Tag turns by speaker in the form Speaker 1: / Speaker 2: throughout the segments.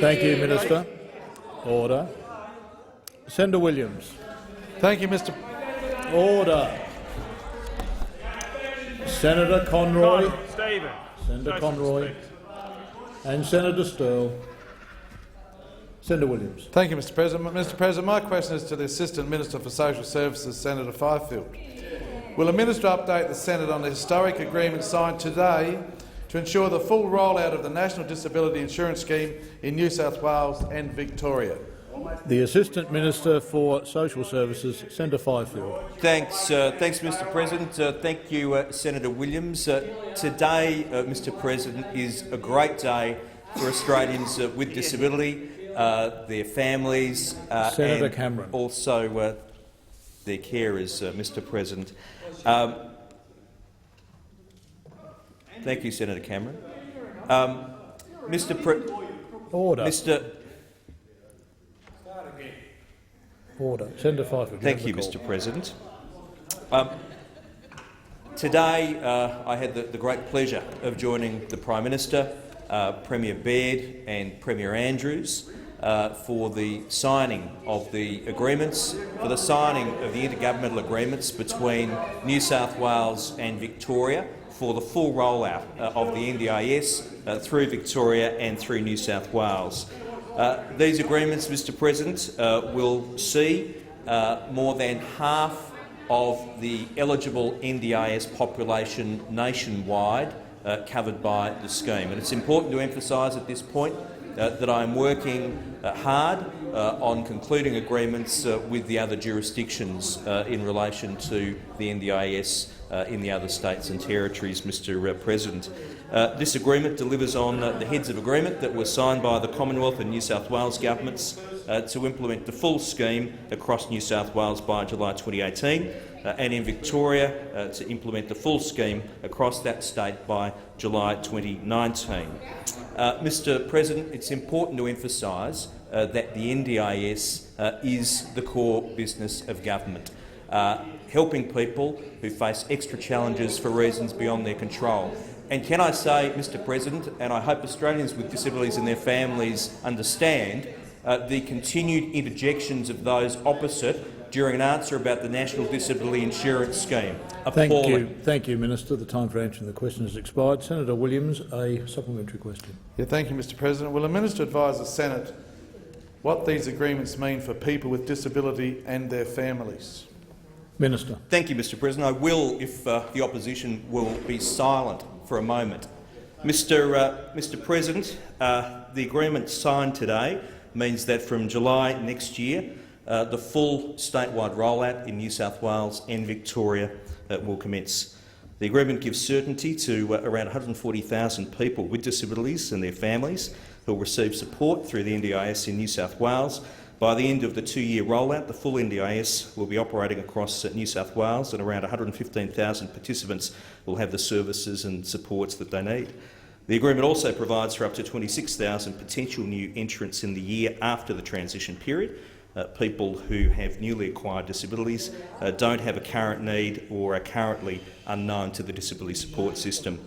Speaker 1: Thank you, Minister. Order. Senator Williams.
Speaker 2: Thank you, Mr.
Speaker 1: Order. Senator Conroy.
Speaker 3: Stephen.
Speaker 1: Senator Conroy. And Senator Stirl. Senator Williams.
Speaker 2: Thank you, Mr. President. Mr. President, my question is to the Assistant Minister for Social Services, Senator Fifield. Will the Minister update the Senate on the historic agreement signed today to ensure the full rollout of the National Disability Insurance Scheme in New South Wales and Victoria?
Speaker 1: The Assistant Minister for Social Services, Senator Fifield.
Speaker 4: Thanks, Mr. President. Thank you, Senator Williams. Today, Mr. President, is a great day for Australians with disability, their families,
Speaker 1: Senator
Speaker 4: and
Speaker 1: Cameron.
Speaker 4: Also their carers, Mr. President. Thank you, Senator Cameron.
Speaker 1: Order.
Speaker 4: Mr.
Speaker 1: Order. Senator Fifield.
Speaker 4: Thank you, Mr. President. Today, I had the great pleasure of joining the Prime Minister, Premier Baird and Premier Andrews for the signing of the agreements, for the signing of the intergovernmental agreements between New South Wales and Victoria for the full rollout of the NDIS through Victoria and through New South Wales. These agreements, Mr. President, will see more than half of the eligible NDIS population nationwide covered by the scheme. And it's important to emphasise at this point that I am working hard on concluding agreements with the other jurisdictions in relation to the NDIS in the other states and territories, Mr. President. This agreement delivers on the heads of agreement that were signed by the Commonwealth and New South Wales governments to implement the full scheme across New South Wales by July 2018, and in Victoria to implement the full scheme across that state by July 2019. Mr. President, it's important to emphasise that the NDIS is the core business of government, helping people who face extra challenges for reasons beyond their control. And can I say, Mr. President, and I hope Australians with disabilities and their families understand, the continued interjections of those opposite during an answer about the National Disability Insurance Scheme. Appalling.
Speaker 1: Thank you, Minister. The time for answering the question has expired. Senator Williams, a supplementary question.
Speaker 2: Thank you, Mr. President. Will the Minister advise the Senate what these agreements mean for people with disability and their families?
Speaker 1: Minister.
Speaker 4: Thank you, Mr. President. I will, if the opposition will be silent for a moment. Mr. President, the agreement signed today means that from July next year, the full statewide rollout in New South Wales and Victoria will commence. The agreement gives certainty to around 140,000 people with disabilities and their families who will receive support through the NDIS in New South Wales. By the end of the two-year rollout, the full NDIS will be operating across New South Wales, and around 115,000 participants will have the services and supports that they need. The agreement also provides for up to 26,000 potential new entrants in the year after the transition period, people who have newly acquired disabilities, don't have a current need or are currently unknown to the disability support system.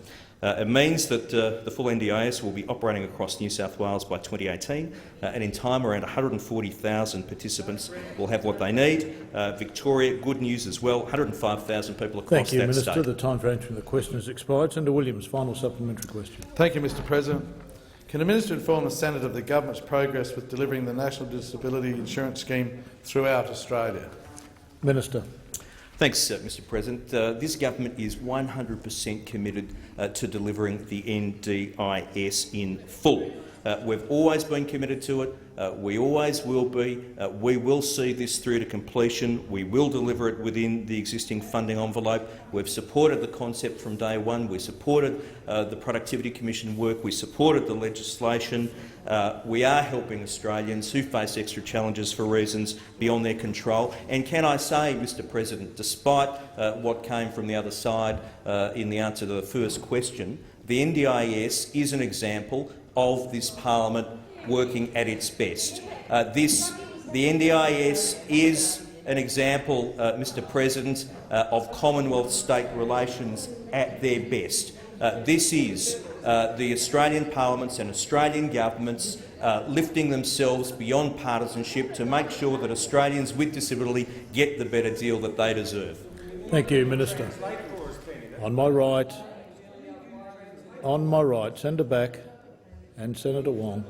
Speaker 4: It means that the full NDIS will be operating across New South Wales by 2018, and in time around 140,000 participants will have what they need. Victoria, good news as well, 105,000 people across that state.
Speaker 1: Thank you, Minister. The time for answering the question has expired. Senator Williams, final supplementary question.
Speaker 2: Thank you, Mr. President. Can the Minister inform the Senate of the government's progress with delivering the National Disability Insurance Scheme throughout Australia?
Speaker 1: Minister.
Speaker 4: Thanks, Mr. President. This government is 100% committed to delivering the NDIS in full. We've always been committed to it. We always will be. We will see this through to completion. We will deliver it within the existing funding envelope. We've supported the concept from day one. We supported the Productivity Commission work. We supported the legislation. We are helping Australians who face extra challenges for reasons beyond their control. And can I say, Mr. President, despite what came from the other side in the answer to the first question, the NDIS is an example of this parliament working at its best. The NDIS is an example, Mr. President, of Commonwealth-state relations at their best. This is the Australian parliaments and Australian governments lifting themselves beyond partisanship to make sure that Australians with disability get the better deal that they deserve.
Speaker 1: Thank you, Minister. On my right, Senator Back and Senator Wong.